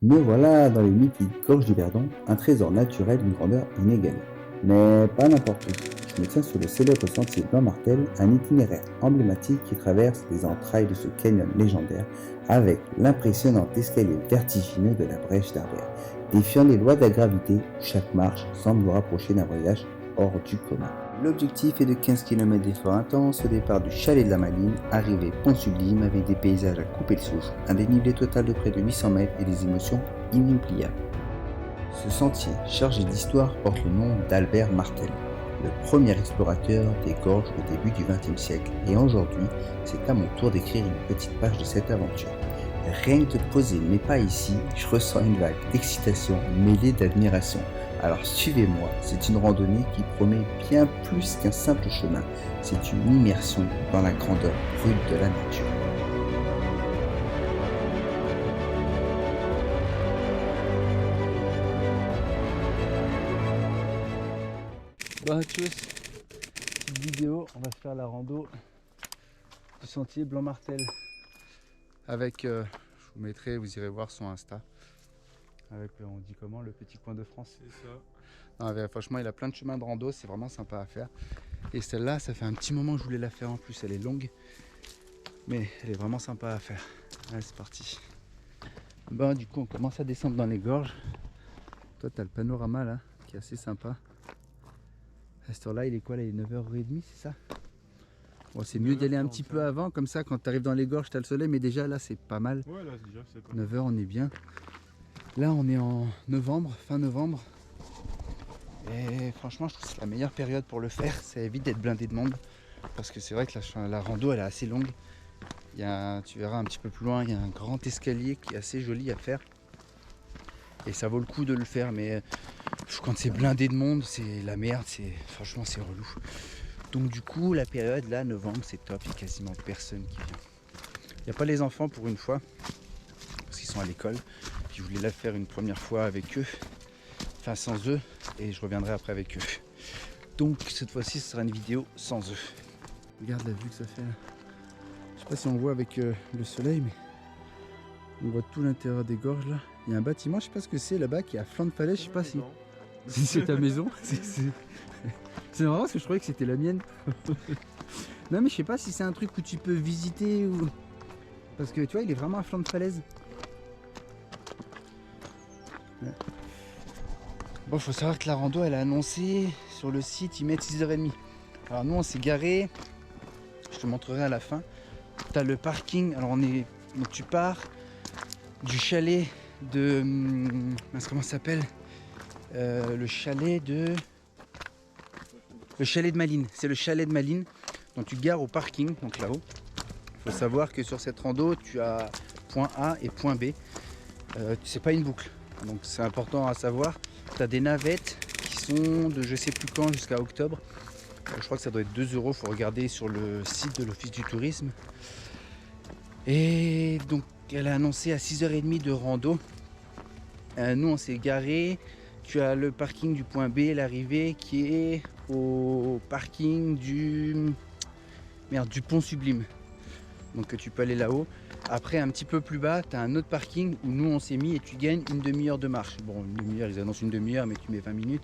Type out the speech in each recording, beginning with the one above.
Me voilà dans les mythiques gorges du Verdon, un trésor naturel d'une grandeur inégalée. Mais pas n'importe où. Je me tiens sur le célèbre sentier Blanc-Martel, un itinéraire emblématique qui traverse les entrailles de ce canyon légendaire avec l'impressionnant escalier vertigineux de la brèche d'Arbert, défiant les lois de la gravité où chaque marche semble nous rapprocher d'un voyage hors du commun. L'objectif est de 15 km d'effort intense au départ du chalet de la Maline, arrivée Pont Sublime avec des paysages à couper le souffle, un dénivelé total de près de 800 mètres et des émotions inoubliables. Ce sentier, chargé d'histoire, porte le nom d'Albert Martel, le premier explorateur des gorges au début du XXe siècle, et aujourd'hui, c'est à mon tour d'écrire une petite page de cette aventure. Rien que de poser mes pas ici, je ressens une vague d'excitation mêlée d'admiration. Alors suivez-moi, c'est une randonnée qui promet bien plus qu'un simple chemin, c'est une immersion dans la grandeur brute de la nature. Bon, tchuss, petite vidéo, on va se faire la rando du sentier Blanc-Martel. Avec, je vous mettrai, vous irez voir son Insta. Avec, on dit comment, le petit coin de France. C'est ça. Non, mais franchement, il a plein de chemins de rando, c'est vraiment sympa à faire. Et celle-là, ça fait un petit moment que je voulais la faire en plus, elle est longue. Mais elle est vraiment sympa à faire. Allez, c'est parti. Bon, du coup, on commence à descendre dans les gorges. Toi, t'as le panorama là, qui est assez sympa. À cette heure-là, il est quoi là? Il est 9h30, c'est ça? Bon, c'est mieux d'y aller un petit peu avant, comme ça, quand tu arrives dans les gorges, tu as le soleil, mais déjà là, c'est pas mal. Ouais, là, déjà, c'est pas 9h, on est bien. Là, on est en novembre, fin novembre. Et franchement, je trouve que c'est la meilleure période pour le faire. Ça évite d'être blindé de monde. Parce que c'est vrai que la rando, elle est assez longue. Tu verras un petit peu plus loin, il y a un grand escalier qui est assez joli à faire. Et ça vaut le coup de le faire, mais quand c'est blindé de monde, c'est la merde. Franchement, c'est relou. Donc du coup, la période là, novembre, c'est top. Il n'y a quasiment personne qui vient. Il n'y a pas les enfants pour une fois, parce qu'ils sont à l'école. Puis je voulais la faire une première fois avec eux, enfin sans eux, et je reviendrai après avec eux. Donc cette fois-ci, ce sera une vidéo sans eux. Regarde la vue que ça fait là. Je sais pas si on voit avec le soleil, mais on voit tout l'intérieur des gorges là. Il y a un bâtiment, je sais pas ce que c'est là-bas, qui est à flanc de falaise, je sais pas si c'est ta maison. C'est marrant parce que je croyais que c'était la mienne. Non mais je sais pas si c'est un truc où tu peux visiter ou... Parce que tu vois, il est vraiment à flanc de falaise. Ouais. Bon, faut savoir que la rando, elle a annoncé sur le site, ils mettent 6h30. Alors nous, on s'est garé. Je te montrerai à la fin. T'as le parking. Alors donc tu pars du chalet de... comment ça s'appelle le chalet de Malines. C'est le chalet de Malines. Donc tu te gares au parking, donc là-haut. Il faut savoir que sur cette rando, tu as point A et point B. C'est pas une boucle. Donc c'est important à savoir. Tu as des navettes qui sont de je sais plus quand jusqu'à octobre. Je crois que ça doit être 2 euros. Il faut regarder sur le site de l'Office du tourisme. Et donc elle a annoncé à 6h30 de rando. Nous on s'est garé. Tu as le parking du point B, l'arrivée qui est au parking du Pont Sublime. Donc tu peux aller là-haut. Après un petit peu plus bas, tu as un autre parking où nous on s'est mis et tu gagnes une demi-heure de marche. Bon, une demi-heure, ils annoncent une demi-heure, mais tu mets 20 minutes.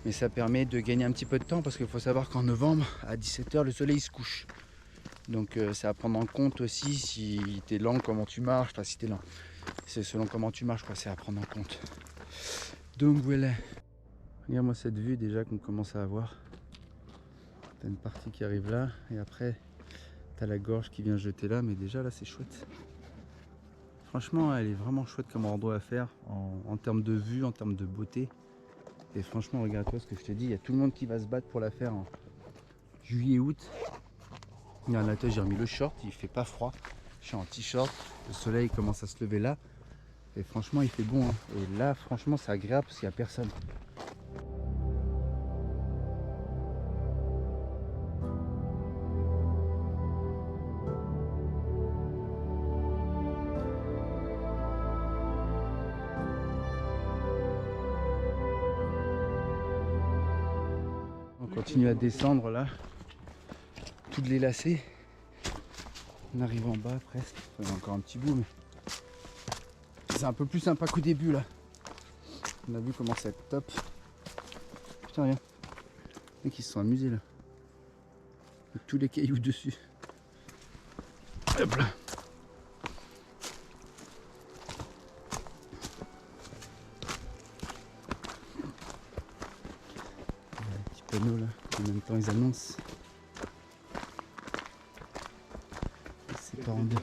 Mais ça permet de gagner un petit peu de temps parce qu'il faut savoir qu'en novembre, à 17h, le soleil se couche. Donc c'est à prendre en compte aussi si tu es lent, comment tu marches. Enfin, si tu es lent, c'est selon comment tu marches, quoi, c'est à prendre en compte. Donc voilà. Regarde-moi cette vue déjà qu'on commence à avoir. T'as une partie qui arrive là et après t'as la gorge qui vient jeter là, mais déjà là c'est chouette. Franchement, elle est vraiment chouette comme endroit à faire en termes de vue, en termes de beauté. Et franchement, regarde-toi ce que je te dis, il y a tout le monde qui va se battre pour la faire en juillet-août. Regarde là, j'ai remis le short, il fait pas froid. Je suis en t-shirt, le soleil commence à se lever là. Et franchement, il fait bon. Hein. Et là, franchement, c'est agréable parce qu'il n'y a personne. On continue à descendre là, toutes les lacets. On arrive en bas presque. Il y a encore un petit bout, mais C'est un peu plus sympa qu'au début là. On a vu comment ça va être top. Putain, regarde. Les mecs ils se sont amusés là. Avec tous les cailloux dessus. Hop là. Un petit panneau là. En même temps ils annoncent. C'est pas en deux.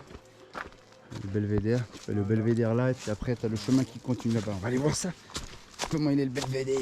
Le belvédère, tu peux aller au belvédère là et puis après tu as le chemin qui continue là-bas. On va aller voir ça. Comment il est le belvédère.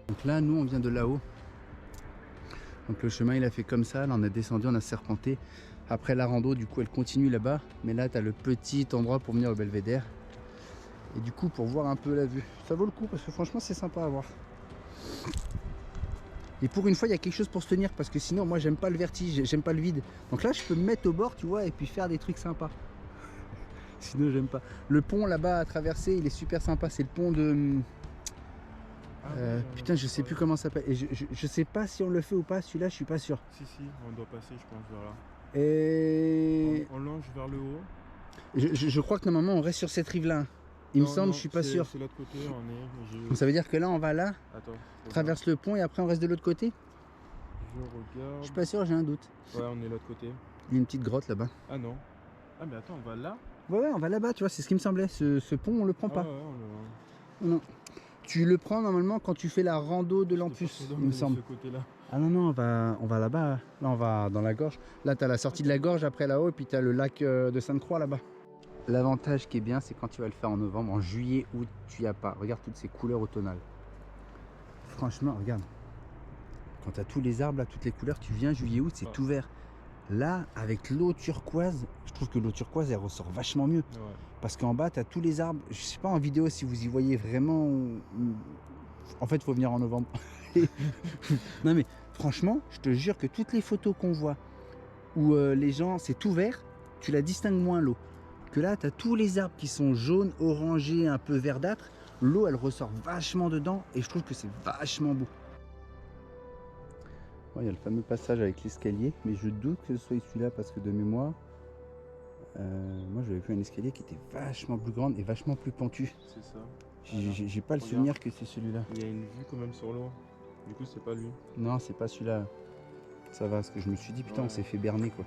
Donc là, nous, on vient de là-haut. Donc le chemin, il a fait comme ça. Là, on a descendu, on a serpenté. Après la rando, du coup, elle continue là-bas. Mais là, tu as le petit endroit pour venir au belvédère. Et du coup, pour voir un peu la vue. Ça vaut le coup parce que franchement, c'est sympa à voir. Et pour une fois, il y a quelque chose pour se tenir. Parce que sinon, moi, j'aime pas le vertige, j'aime pas le vide. Donc là, je peux me mettre au bord, tu vois, et puis faire des trucs sympas. Sinon, j'aime pas. Le pont là-bas à traverser, il est super sympa. C'est le pont de... putain, je sais plus comment ça s'appelle. Et je sais pas si on le fait ou pas. Celui-là, je suis pas sûr. Si, on doit passer, je pense, vers là. Et On longe vers le haut. je crois que normalement, on reste sur cette rive-là. Il me semble, je suis pas sûr. C'est l'autre côté, on est. Donc ça veut dire que là, on va là, Attends. traverse le pont et après, on reste de l'autre côté. Je regarde. Je suis pas sûr, j'ai un doute. Ouais, on est de l'autre côté. Il y a une petite grotte là-bas. Ah non. Ah, mais attends, on va là. Ouais, on va là-bas, tu vois, c'est ce qui me semblait. Ce pont, on le prend pas. Ah ouais, on le... Non. Tu le prends normalement quand tu fais la rando de l'Ampus, il me semble. Ce côté-là. Ah non, on va là-bas. Là, on va dans la gorge. Là, tu as la sortie de la gorge après là-haut, et puis tu as le lac de Sainte-Croix là-bas. L'avantage qui est bien, c'est quand tu vas le faire en novembre, en juillet, août, tu n'y as pas. Regarde toutes ces couleurs automnales. Franchement, regarde. Quand tu as tous les arbres, là, toutes les couleurs, tu viens juillet, août, c'est tout vert. Là, avec l'eau turquoise, je trouve que l'eau turquoise, elle ressort vachement mieux. Ouais. Parce qu'en bas, tu as tous les arbres. Je sais pas en vidéo si vous y voyez vraiment. En fait, il faut venir en novembre. Non, mais franchement, je te jure que toutes les photos qu'on voit où les gens, c'est tout vert, tu la distingues moins l'eau. Que là, tu as tous les arbres qui sont jaunes, orangés, un peu verdâtres. L'eau, elle ressort vachement dedans et je trouve que c'est vachement beau. Il y a le fameux passage avec l'escalier, mais je doute que ce soit celui-là parce que de mémoire, moi j'avais vu un escalier qui était vachement plus grand et vachement plus pentu. C'est ça. J'ai pas le souvenir que c'est celui-là. Il y a une vue quand même sur l'eau. Du coup, c'est pas lui. Non, c'est pas celui-là. Ça va, parce que je me suis dit, putain, on s'est fait berner quoi.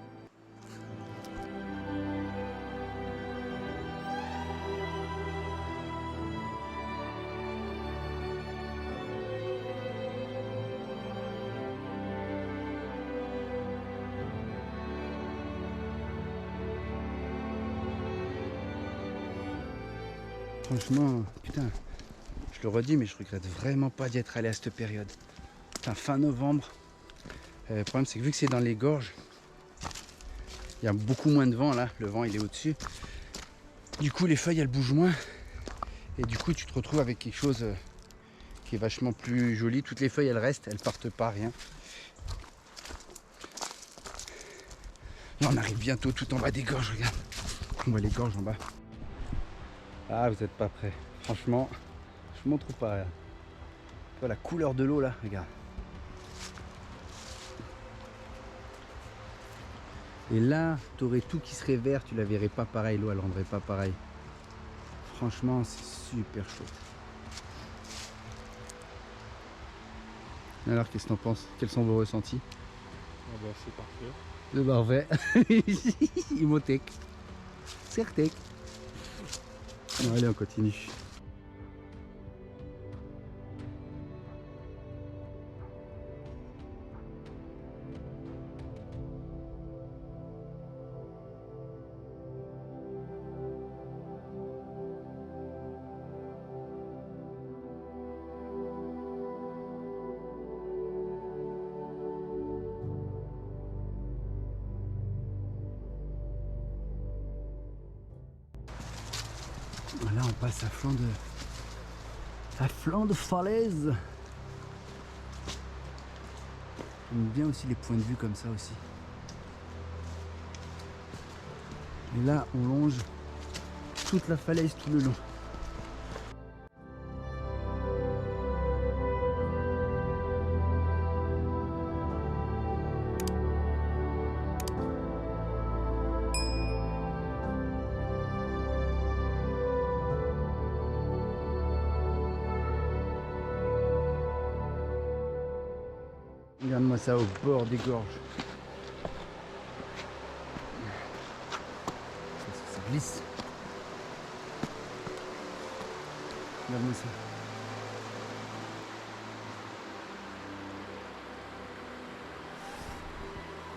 Franchement, putain, je le redis, mais je regrette vraiment pas d'y être allé à cette période. Putain, fin novembre. Le problème, c'est que vu que c'est dans les gorges, il y a beaucoup moins de vent là. Le vent, il est au-dessus. Du coup, les feuilles, elles bougent moins. Et du coup, tu te retrouves avec quelque chose qui est vachement plus joli. Toutes les feuilles, elles restent, elles partent pas, rien. Là, on arrive bientôt tout en bas des gorges, regarde. On voit les gorges en bas. Ah, vous n'êtes pas prêts. Franchement, je ne montre pas. Regarde. Tu vois la couleur de l'eau là, regarde. Et là, tu aurais tout qui serait vert, tu la verrais pas pareil, l'eau elle rendrait pas pareil. Franchement, c'est super chouette. Alors, qu'est-ce que t'en penses? Quels sont vos ressentis? Ah bah, c'est parfait. C'est parfait. Imotech. Certec. Bon, allez, on continue. Là on passe à flanc de falaise. J'aime bien aussi les points de vue comme ça aussi. Et là on longe toute la falaise tout le long. Regarde-moi ça au bord des gorges. Ça glisse. Regarde-moi ça.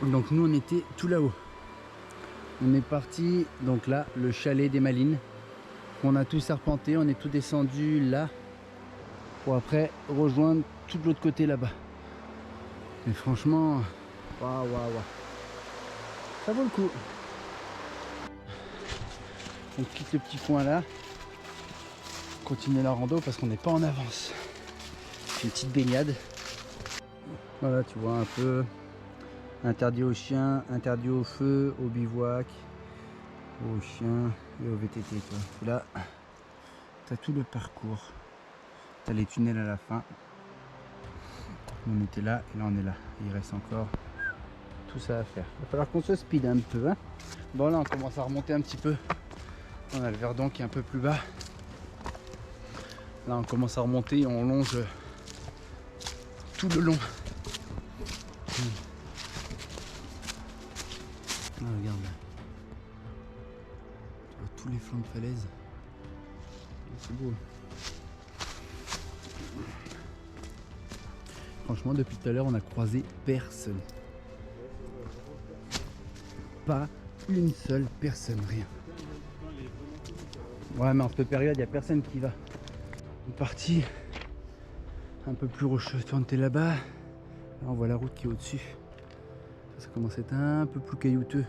Donc nous on était tout là-haut. On est parti, donc là, le chalet des Malines. On a tout serpenté, on est tout descendu là. Pour après rejoindre tout de l'autre côté là-bas. Mais franchement, waouh. Ça vaut le coup. On quitte le petit coin là. Continuer la rando parce qu'on n'est pas en avance. Une petite baignade. Voilà, tu vois un peu. Interdit aux chiens, interdit au feu, au bivouac, aux chiens et au VTT. Quoi. Et là, tu as tout le parcours. Tu as les tunnels à la fin. On était là et là on est là. Il reste encore tout ça à faire. Il va falloir qu'on se speed un peu. Hein. Bon là on commence à remonter un petit peu. On a le Verdon qui est un peu plus bas. Là on commence à remonter et on longe tout le long. Ah, regarde là. Tu vois tous les flancs de falaise. C'est beau. Franchement, depuis tout à l'heure, on a croisé personne. Pas une seule personne, rien. Ouais, mais en cette période, il n'y a personne qui va. Une partie un peu plus rocheuse. On était là-bas. Là, on voit la route qui est au-dessus. Ça commence à être un peu plus caillouteux.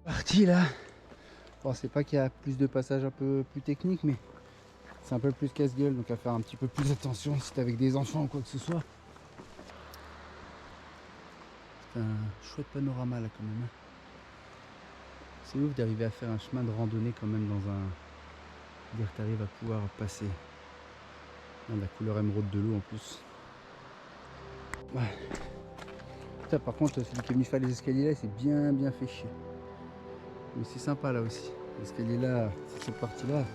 Parti là. Bon, c'est pas qu'il y a plus de passages un peu plus techniques, mais c'est un peu plus casse-gueule, donc à faire un petit peu plus attention si t'es avec des enfants ou quoi que ce soit. C'est un chouette panorama là quand même. C'est ouf d'arriver à faire un chemin de randonnée quand même dans un... Dire que t'arrives à pouvoir passer. La couleur émeraude de l'eau en plus. Ouais. Putain, par contre, celui qui est venu faire les escaliers là, c'est bien fait chier. Mais c'est sympa là aussi. L'escalier là, cette partie là.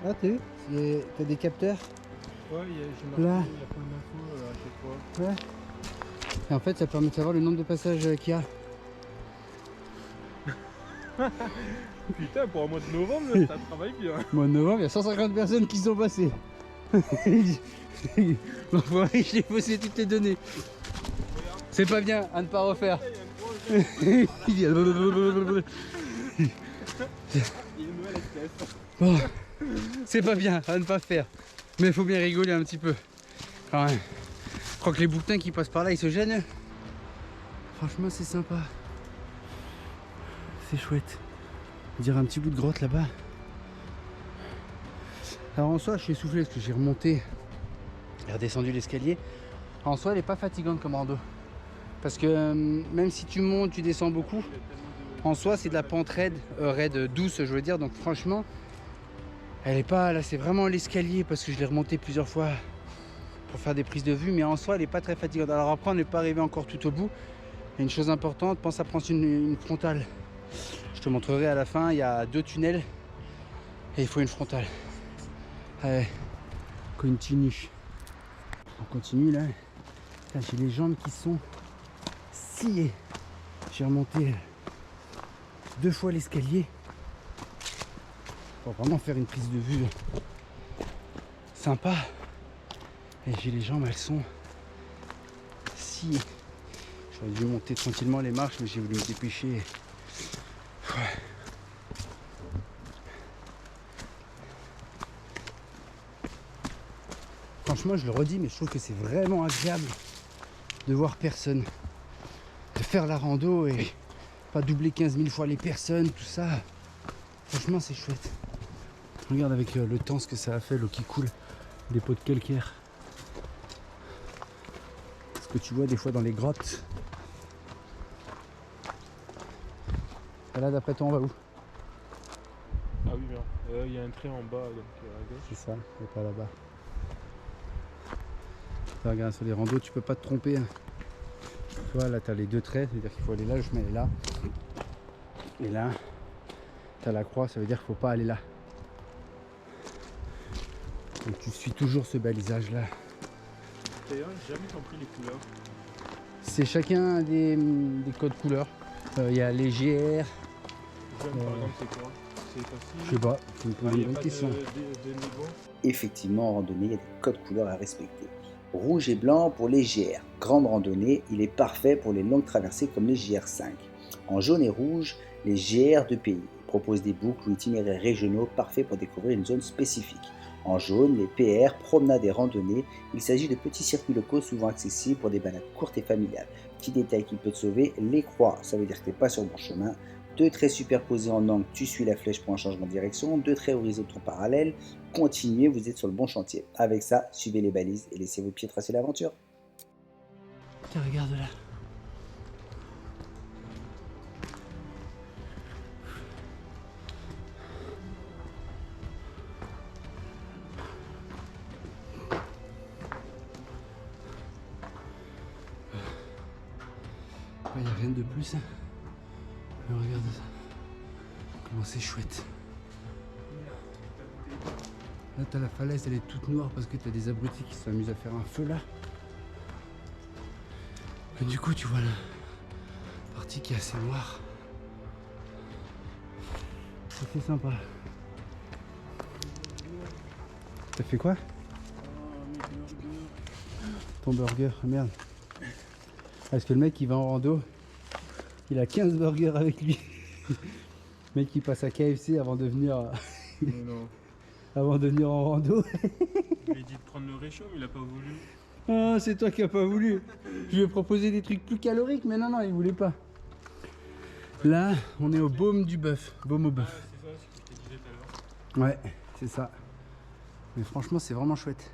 Ah t'as vu? T'as des capteurs? Ouais, j'ai Là. marqué, il y a plein d'infos à chaque fois. Ouais. Et en fait ça permet de savoir le nombre de passages qu'il y a. Putain, pour un mois de novembre, ça travaille bien. Mois de novembre, il y a 150 personnes qui sont passées. L'enfoiré, je l'ai faussé toutes les données. C'est pas bien à ne pas refaire. Il y a une nouvelle espèce. Bon, c'est pas bien à ne pas faire. Mais il faut bien rigoler un petit peu. Quand même. Je crois que les bouquetins qui passent par là, ils se gênent. Franchement, c'est sympa. C'est chouette. On dirait un petit bout de grotte là-bas. Alors en soi, je suis essoufflé parce que j'ai remonté et redescendu l'escalier. En soi, elle n'est pas fatigante comme rando. Parce que même si tu montes, tu descends beaucoup. En soi, c'est de la pente raide, douce, je veux dire. Donc franchement, elle est pas là. C'est vraiment l'escalier parce que je l'ai remonté plusieurs fois pour faire des prises de vue. Mais en soi, elle n'est pas très fatigante. Alors après, on n'est pas arrivé encore tout au bout. Et une chose importante, pense à prendre une frontale. Je te montrerai à la fin. Il y a 2 tunnels et il faut une frontale. Allez, continue. On continue là. Putain, j'ai les jambes qui sont sciées. J'ai remonté 2 fois l'escalier pour vraiment faire une prise de vue sympa. Et j'ai les jambes, elles sont sciées. J'aurais dû monter tranquillement les marches, mais j'ai voulu me dépêcher. Ouais. Franchement, je le redis, mais je trouve que c'est vraiment agréable de voir personne, de faire la rando et pas doubler 15 000 fois les personnes, tout ça. Franchement, c'est chouette. Regarde avec le temps ce que ça a fait, l'eau qui coule, des pots de calcaire. Ce que tu vois des fois dans les grottes. Et là, d'après toi, on va où? Ah oui, bien. Il y a un trait en bas, donc à gauche. C'est ça, et pas là-bas. Là, regarde, sur les randos, tu peux pas te tromper. Hein. Tu vois, là, tu as les 2 traits, c'est-à-dire qu'il faut aller là, je mets là. Et là, tu as la croix, ça veut dire qu'il faut pas aller là. Donc tu suis toujours ce balisage-là. D'ailleurs, j'ai jamais compris les couleurs. C'est chacun des codes couleurs. Il y a les GR. Jaune, par exemple, c'est quoi? C'est facile. Je sais pas, c'est une bonne question. De niveau. Effectivement, en randonnée, il y a des codes couleurs à respecter. Rouge et blanc pour les GR. Grande randonnée, il est parfait pour les longues traversées comme les GR5. En jaune et rouge, les GR de pays. Ils proposent des boucles ou itinéraires régionaux parfaits pour découvrir une zone spécifique. En jaune, les PR, promenades et randonnées. Il s'agit de petits circuits locaux souvent accessibles pour des balades courtes et familiales. Petit détail qui peut te sauver, les croix, ça veut dire que tu n'es pas sur le bon chemin. 2 traits superposés en angle, tu suis la flèche pour un changement de direction. 2 traits horizontaux parallèles, continuez, vous êtes sur le bon chantier. Avec ça, suivez les balises et laissez vos pieds tracer l'aventure. Tiens, regarde là. Il n'y a rien de plus. Mais regarde ça. Comment c'est chouette. Là, t'as la falaise, elle est toute noire parce que t'as des abrutis qui s'amusent à faire un feu là. Et du coup, tu vois la partie qui est assez noire. C'est sympa. T'as fait quoi? Ton burger, merde. Parce que le mec il va en rando, il a 15 burgers avec lui. Le mec il passe à KFC avant de venir, avant de venir en rando. Je lui ai dit de prendre le réchaud, mais il a pas voulu. Ah, c'est toi qui as pas voulu. Je lui ai proposé des trucs plus caloriques, mais non, il voulait pas. Là, on est au baume du bœuf. Baume au bœuf. C'est ça, ce que je te disais tout à l'heure. Ouais, c'est ça. Mais franchement, c'est vraiment chouette.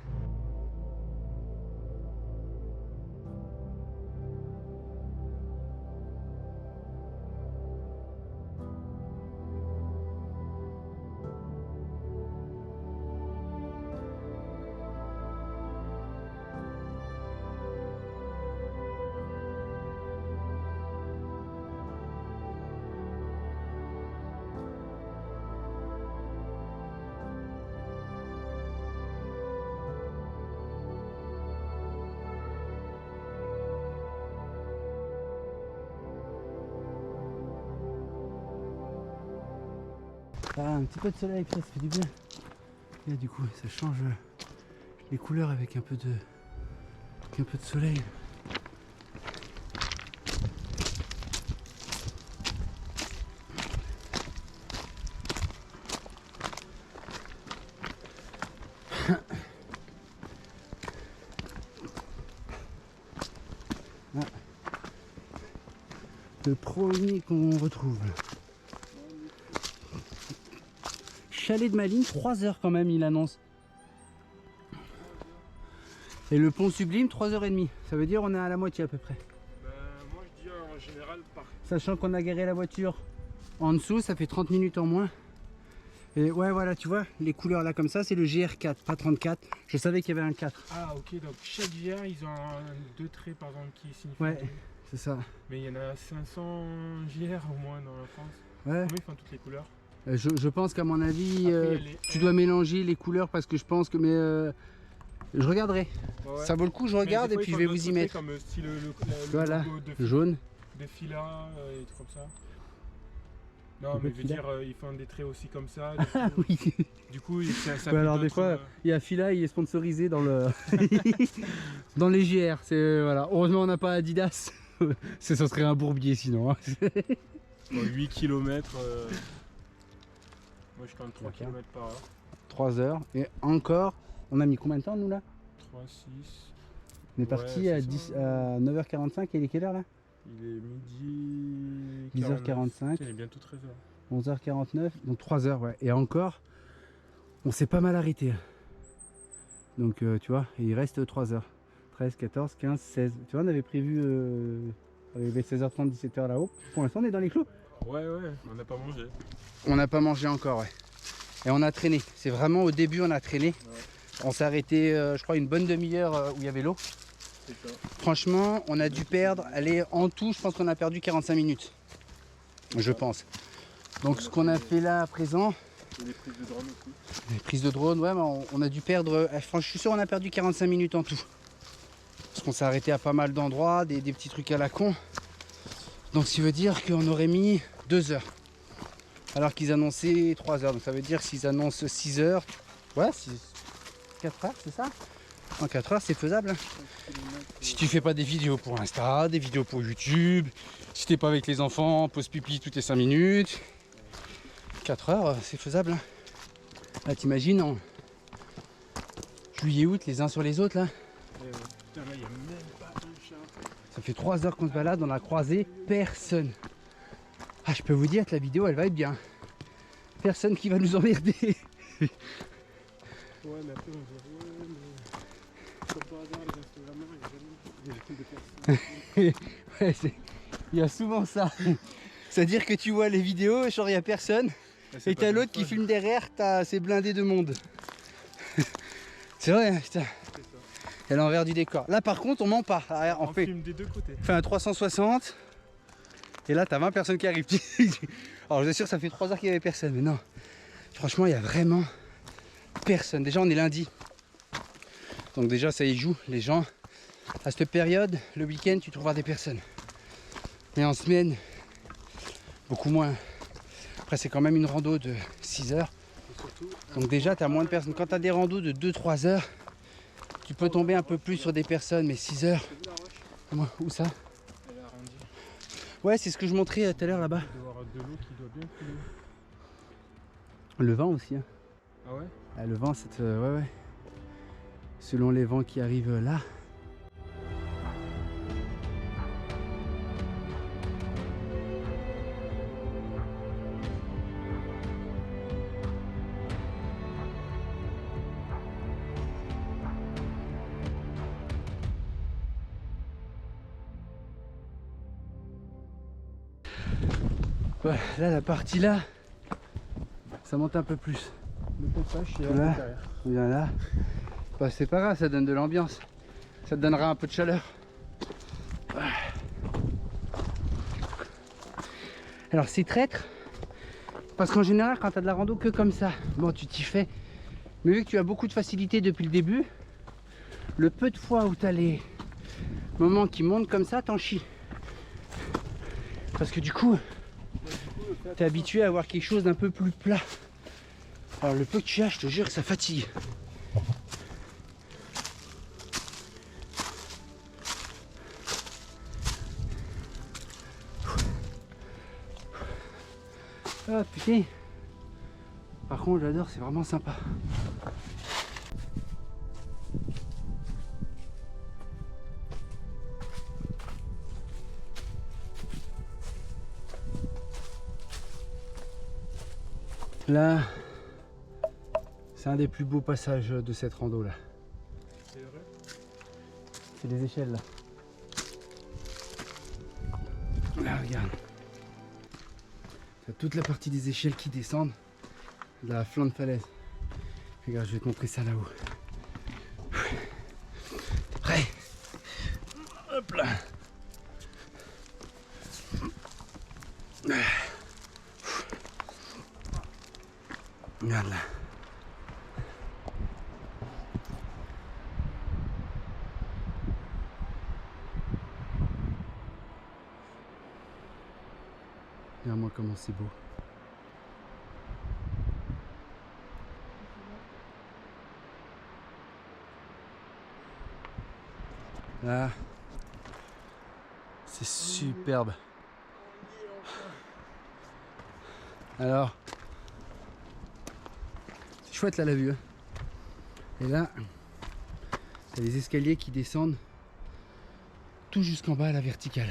Ah, un petit peu de soleil, ça fait du bien. Et là, du coup, ça change les couleurs avec un peu de soleil. Ah. Le premier qu'on retrouve. Chalet de Malines, 3 heures quand même, il annonce. Et le pont Sublime, 3h30. Ça veut dire on est à la moitié à peu près. Moi je dis en général par. Sachant qu'on a garé la voiture en dessous, ça fait 30 minutes en moins. Et ouais, voilà, tu vois, les couleurs là comme ça, c'est le GR4, pas 34. Je savais qu'il y avait un 4. Ah ok, donc chaque GR ils ont 2 traits par exemple qui signifient. Ouais, c'est ça. Mais il y en a 500 GR au moins dans la France. Ouais. Comment ils font toutes les couleurs? Je pense qu'à mon avis, Après, tu dois mélanger les couleurs parce que je pense que... Mais Je regarderai. Ouais. Ça vaut le coup, je regarde et puis je vais vous y mettre. Comme style le Voilà, logo jaune. de fila et tout comme ça. Non, mais je veux dire, ils font des traits aussi comme ça. Ah oui. Du coup, ça Ouais, alors des fois, il y a Fila, il est sponsorisé dans le dans les GR. C'est voilà. Heureusement, on n'a pas Adidas. Ça serait un bourbier sinon. Hein. 8 km. Moi, je suis quand même 3 D'accord. km par heure. 3 heures. Et encore, on a mis combien de temps nous là? 3, 6. On est parti à 9h45 et il est quelle heure là? Il est midi. 10h45. Il est bientôt 13h. 11h49, donc 3 heures, ouais. Et encore, on s'est pas mal arrêté. Donc, tu vois, il reste 3 heures. 13, 14, 15, 16. Tu vois, on avait prévu arriver 16h30, 17h là-haut. Pour l'instant, on est dans les clous. Ouais, on n'a pas mangé. On n'a pas mangé encore, ouais. Et on a traîné. C'est vraiment au début, on a traîné. Ouais. On s'est arrêté, je crois, une bonne demi-heure où il y avait l'eau. C'est ça. Franchement, on a dû perdre, allez, en tout, je pense qu'on a perdu 45 minutes. Je pense. Donc ce qu'on a fait là à présent, Et les prises de drone aussi. les prises de drone, ouais, on a dû perdre, franchement je suis sûr on a perdu 45 minutes en tout. Parce qu'on s'est arrêté à pas mal d'endroits, des petits trucs à la con. Donc ce qui veut dire qu'on aurait mis 2 heures. Alors qu'ils annonçaient 3 heures. Donc ça veut dire s'ils annoncent 6 heures, ouais, 4 heures c'est ça? En 4 heures c'est faisable. Hein. Si tu fais pas des vidéos pour Insta, des vidéos pour YouTube, si t'es pas avec les enfants, pause pipi toutes les 5 minutes. 4 heures, c'est faisable. Hein. Là, t'imagines en juillet-août, les uns sur les autres, là. Putain, là, il n'y a même pas un chat. Ça fait 3 heures qu'on se balade, on a croisé personne. Ah, je peux vous dire que la vidéo, elle va être bien. Personne qui va nous emmerder. Ouais, mais après, on dirait, ouais, mais comme par hasard, les Instagrammeurs, il y a jamais des personnes. Ouais, il y a souvent ça. C'est-à-dire que tu vois les vidéos, genre il n'y a personne. Et t'as l'autre qui filme derrière, c'est blindé de monde. C'est vrai, hein, putain. C'est l'envers du décor. Là par contre on ment pas. On filme des deux côtés. On fait un 360. Et là t'as 20 personnes qui arrivent. Alors je vous assure ça fait 3 heures qu'il n'y avait personne. Mais non. Franchement il y a vraiment personne. Déjà on est lundi. Donc déjà ça y joue. Les gens, à cette période, le week-end tu trouveras des personnes. Mais en semaine, beaucoup moins. Après c'est quand même une rando de 6 heures. Donc déjà tu as moins de personnes. Quand tu as des randos de 2-3 heures, tu peux tomber un peu plus sur des personnes, mais 6 heures. Où ça? Elle a arrondi. Ouais, c'est ce que je montrais tout à l'heure là-bas. Il doit y avoir de l'eau qui doit bien couler. Le vent aussi. Hein. Ah ouais? Ah, le vent, c'est. Ouais. Selon les vents qui arrivent là. Ouais, là, la partie là, ça monte un peu plus. Le passage, c'est Là. derrière. Viens là. Bah, c'est pas grave, ça donne de l'ambiance. Ça te donnera un peu de chaleur. Alors c'est traître. Parce qu'en général, quand tu as de la rando que comme ça, bon, tu t'y fais. Mais vu que tu as beaucoup de facilité depuis le début, le peu de fois où tu as les moments qui montent comme ça, t'en chies. Parce que du coup, tu es habitué à avoir quelque chose d'un peu plus plat. Alors le peu que tu as, je te jure que ça fatigue. Ah putain. Par contre j'adore, c'est vraiment sympa. Là, c'est un des plus beaux passages de cette rando là. C'est vrai? C'est les échelles là. Là regarde. T'as toute la partie des échelles qui descendent de la flanc de falaise. Regarde, je vais te montrer ça là-haut. T'es prêt? Hop là. Regarde là. Regarde-moi comment c'est beau. Là, c'est superbe. Alors, c'est chouette là la vue. Hein. Et là, il y a des escaliers qui descendent tout jusqu'en bas à la verticale.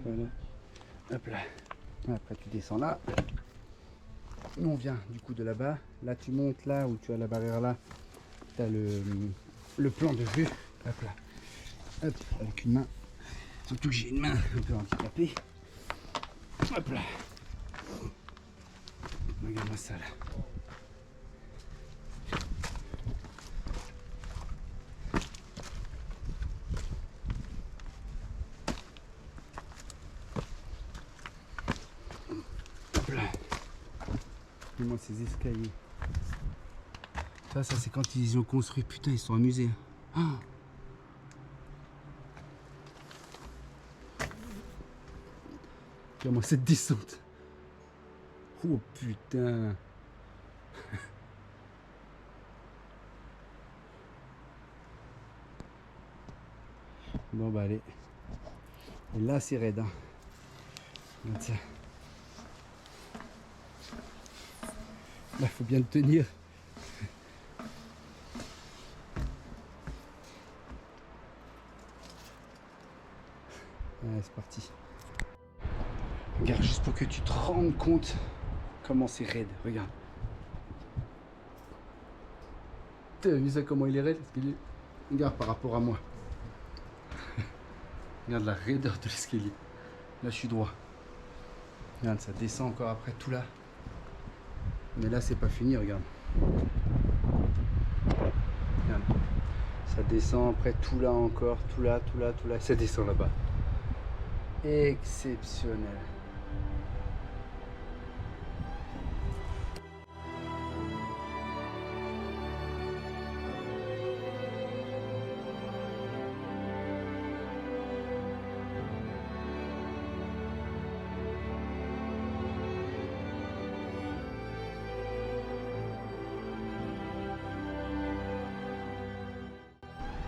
Voilà. Hop là. Après tu descends là. Nous on vient du coup de là-bas. Là tu montes là où tu as la barrière là. Tu as le plan de vue. Hop là. Hop, avec une main. Surtout que j'ai une main un peu handicapée. Hop là. Regarde-moi ça là. Hop là. Regarde-moi ces escaliers. Ça c'est quand ils ont construit. Putain, ils sont amusés. Ah. Regarde-moi cette descente. Oh putain. Bon bah allez. Et là c'est raide. Hein. Tiens. Là faut bien le tenir. Allez, c'est parti. Regarde, juste pour que tu te rendes compte comment c'est raide, regarde. T'as vu ça comment il est raide? Regarde par rapport à moi. Regarde la raideur de l'escalier. Là je suis droit. Regarde, ça descend encore après tout là. Mais là c'est pas fini, regarde. Regarde. Ça descend après tout là encore, tout là, tout là, tout là. Ça descend là-bas. Exceptionnel.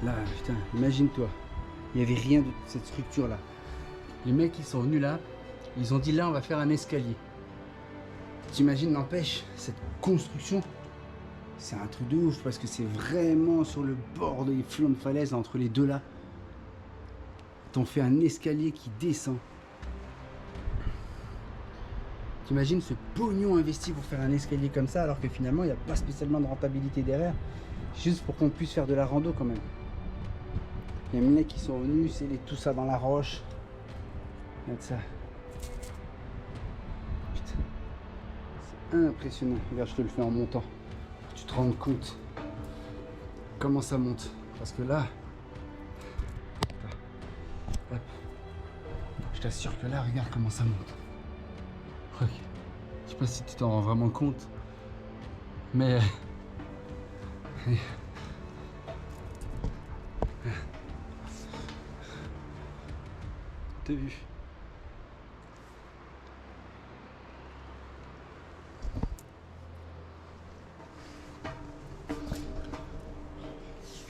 Là, putain, imagine-toi, il n'y avait rien de cette structure-là. Les mecs, ils sont venus là, ils ont dit là, on va faire un escalier. T'imagines, n'empêche, cette construction, c'est un truc de ouf, parce que c'est vraiment sur le bord des flancs de falaise, entre les deux là. T'en fais un escalier qui descend. T'imagines ce pognon investi pour faire un escalier comme ça, alors que finalement, il n'y a pas spécialement de rentabilité derrière. Juste pour qu'on puisse faire de la rando quand même. Il y a des mecs qui sont venus sceller tout ça dans la roche. Regarde ça. Putain. C'est impressionnant. Regarde, je te le fais en montant. Pour que tu te rendes compte comment ça monte. Parce que là, hop, je t'assure que là, regarde comment ça monte. Regarde. Je sais pas si tu t'en rends vraiment compte. Mais... T'as vu?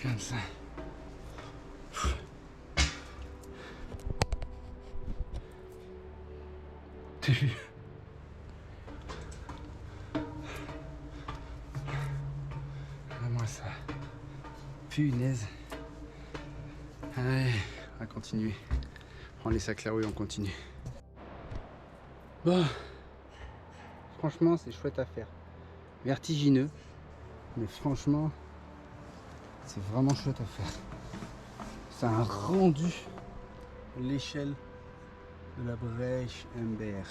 Comme ça. T'as vu? Regarde-moi ça. Punaise. Allez, on va continuer. Prends les sacs là-haut et on continue. Bon. Franchement, c'est chouette à faire. Vertigineux. Mais franchement, c'est vraiment chouette à faire. Ça a rendu l'échelle de la Brèche Humbert.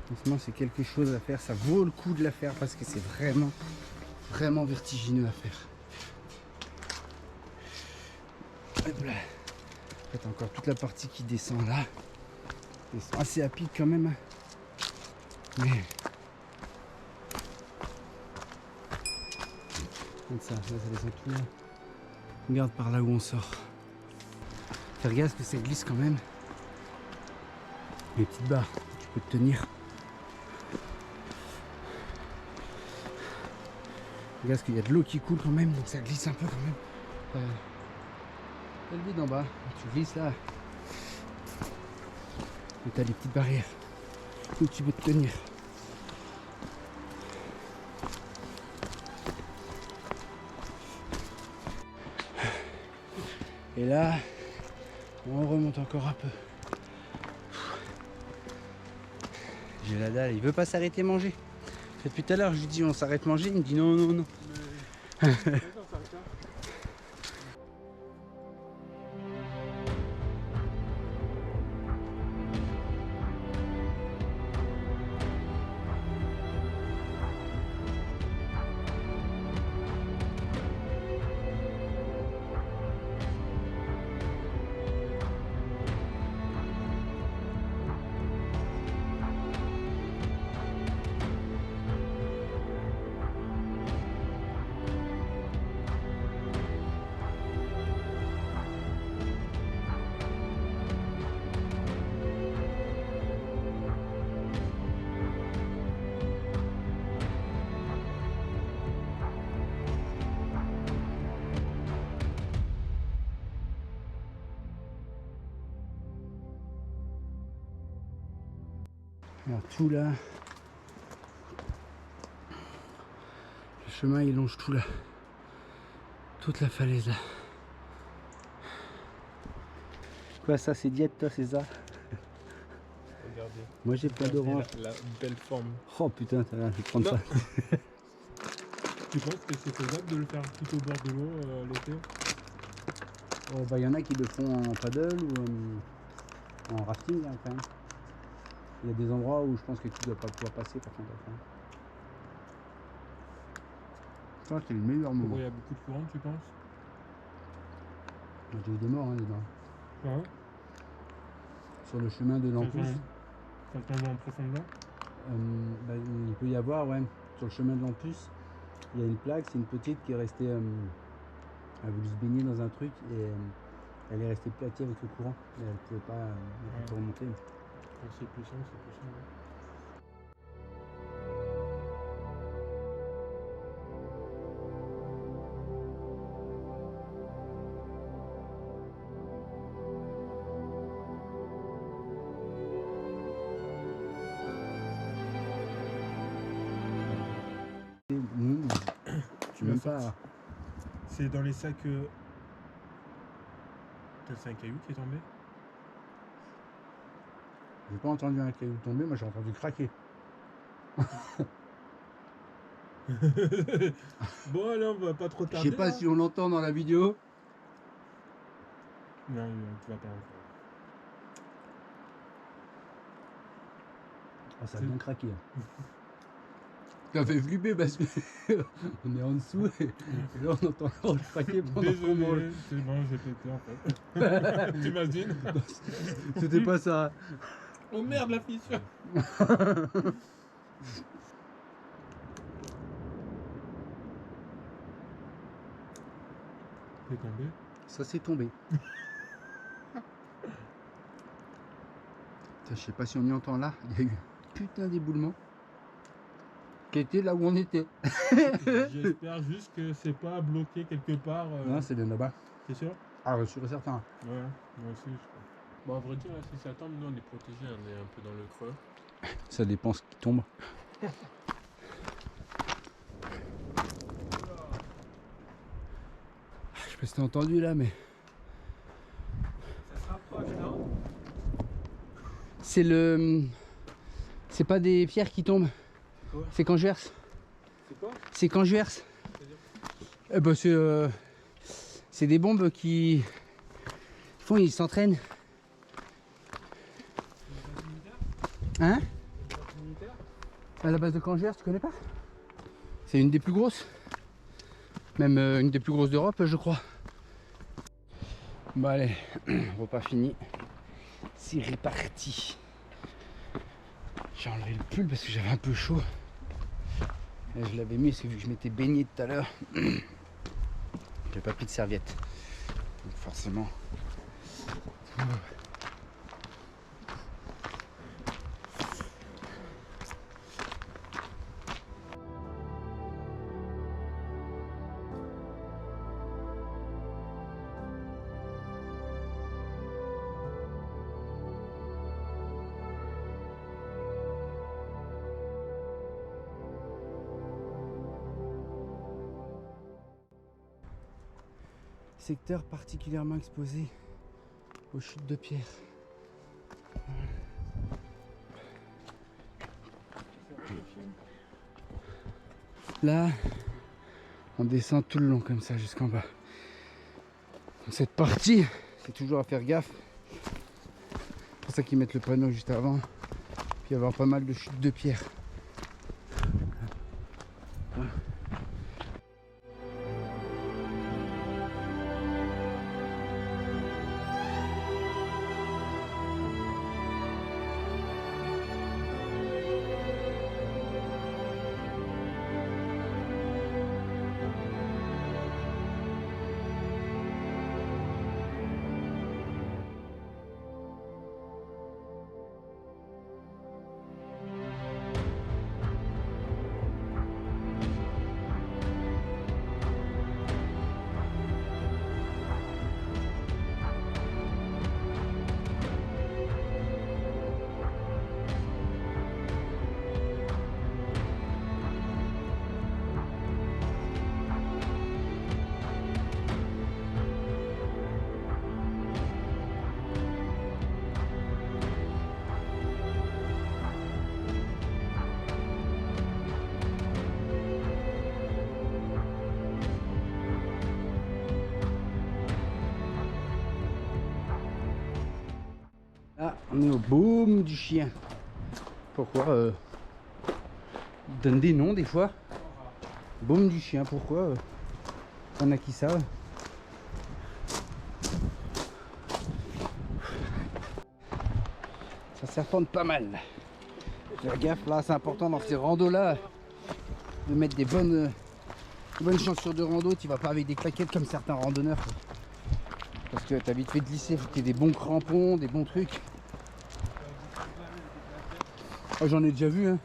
Franchement, c'est quelque chose à faire. Ça vaut le coup de la faire parce que c'est vraiment, vraiment vertigineux à faire. Hop là. En fait, encore toute la partie qui descend là. C'est assez à pic quand même. Mais... Regarde ça, là ça descend tout là. Regarde par là où on sort. Faire gaffe que ça glisse quand même. Les petites barres, tu peux te tenir. Regarde, parce qu'il y a de l'eau qui coule quand même, donc ça glisse un peu quand même. T'as le vide en bas, tu glisses là. Et t'as des petites barrières où tu peux te tenir. Et là, on remonte encore un peu. J'ai la dalle, il veut pas s'arrêter manger. Depuis tout à l'heure, je lui dis on s'arrête manger, il me dit non, non, non. Alors tout là, le chemin il longe tout là, toute la falaise là. Quoi ça c'est diète toi c'est ça? Regardez. Moi j'ai plein d'orange. La belle forme. Oh putain, je vais prendre ça. Tu penses que c'est faisable de le faire tout au bord de l'eau l'été? Oh, bah, y en a qui le font en paddle ou en rafting hein, quand même. Il y a des endroits où je pense que tu dois pas pouvoir passer par contre. Ça c'est le meilleur moment. Il y a beaucoup de courant tu penses? J'ai eu des morts hein, dedans. Ouais. Sur le chemin de l'Ampousse. Quand on va en profondeur? Bah, il peut y avoir, ouais, sur le chemin de l'Ampousse, il y a une plaque, c'est une petite qui est restée, elle a voulu se baigner dans un truc et elle est restée plaquée avec le courant. Et elle ne pouvait pas remonter. Quand c'est puissant, c'est puissant. Ouais. Tu m'aimes pas. C'est dans les sacs. C'est un caillou qui est tombé? J'ai pas entendu un caillou tomber, moi j'ai entendu craquer. Bon allez, on va pas trop tarder. Je sais pas si on l'entend dans la vidéo. Non, tu vas pas encore. Oh, ça a bien craqué. Ça fait flipper parce que on est en dessous et là on entend l'orange craquer pendant qu'on mange. Désolé, c'est bon, j'ai pété en fait. T'imagines? C'était pas ça. Oh merde, la fissure. C'est tombé. Ça s'est tombé. Je sais pas si on y entend là, il y a eu un putain d'éboulement qui était là où on était. J'espère juste que c'est pas bloqué quelque part. Non, c'est bien là-bas. C'est sûr? Ah, je suis certain. Ouais, moi aussi je crois. Bon, à vrai dire, si ça tombe, nous on est protégés, on est un peu dans le creux. Ça dépend ce qui tombe. Je sais pas si t'as entendu là, mais. Ça se rapproche, non? C'est le. C'est pas des pierres qui tombent. Quoi? C'est quand je verse. C'est quoi? C'est quand je verse. C'est-à-dire? Eh ben c'est des bombes qui font, ils s'entraînent. Hein? À la base de Cangers, tu connais pas? C'est une des plus grosses. Même une des plus grosses d'Europe, je crois. Bon allez, repas fini. C'est reparti. J'ai enlevé le pull parce que j'avais un peu chaud. Et je l'avais mis parce que vu que je m'étais baigné tout à l'heure, j'ai pas pris de serviette. Donc forcément. secteur particulièrement exposé aux chutes de pierre. Là, on descend tout le long comme ça jusqu'en bas. Dans cette partie, c'est toujours à faire gaffe. C'est pour ça qu'ils mettent le panneau juste avant. Puis il y avoir pas mal de chutes de pierre. Là, on est au baume du chien. Pourquoi ils donnent des noms des fois. Baume du chien, pourquoi on a qui savent. Ça serpente pas mal. Faire gaffe là, c'est important dans ces randos là de mettre des bonnes chaussures de rando. Tu vas pas avec des claquettes comme certains randonneurs. Parce que t'as vite fait de glisser, faut que t'aies des bons crampons, des bons trucs. Oh, j'en ai déjà vu hein.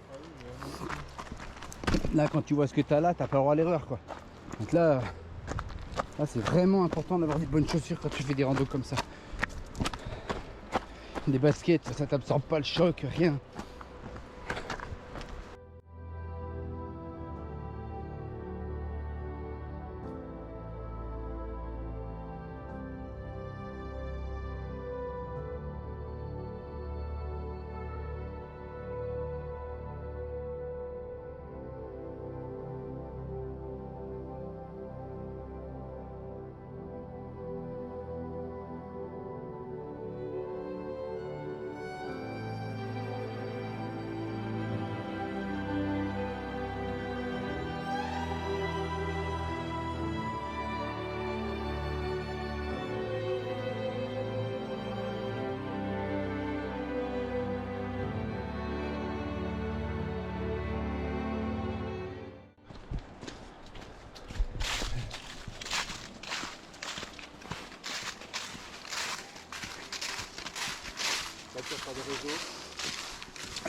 Là quand tu vois ce que t'as là, t'as pas le droit à l'erreur quoi. Donc là c'est vraiment important d'avoir des bonnes chaussures quand tu fais des randos comme ça. Des baskets, ça t'absorbe pas le choc, rien.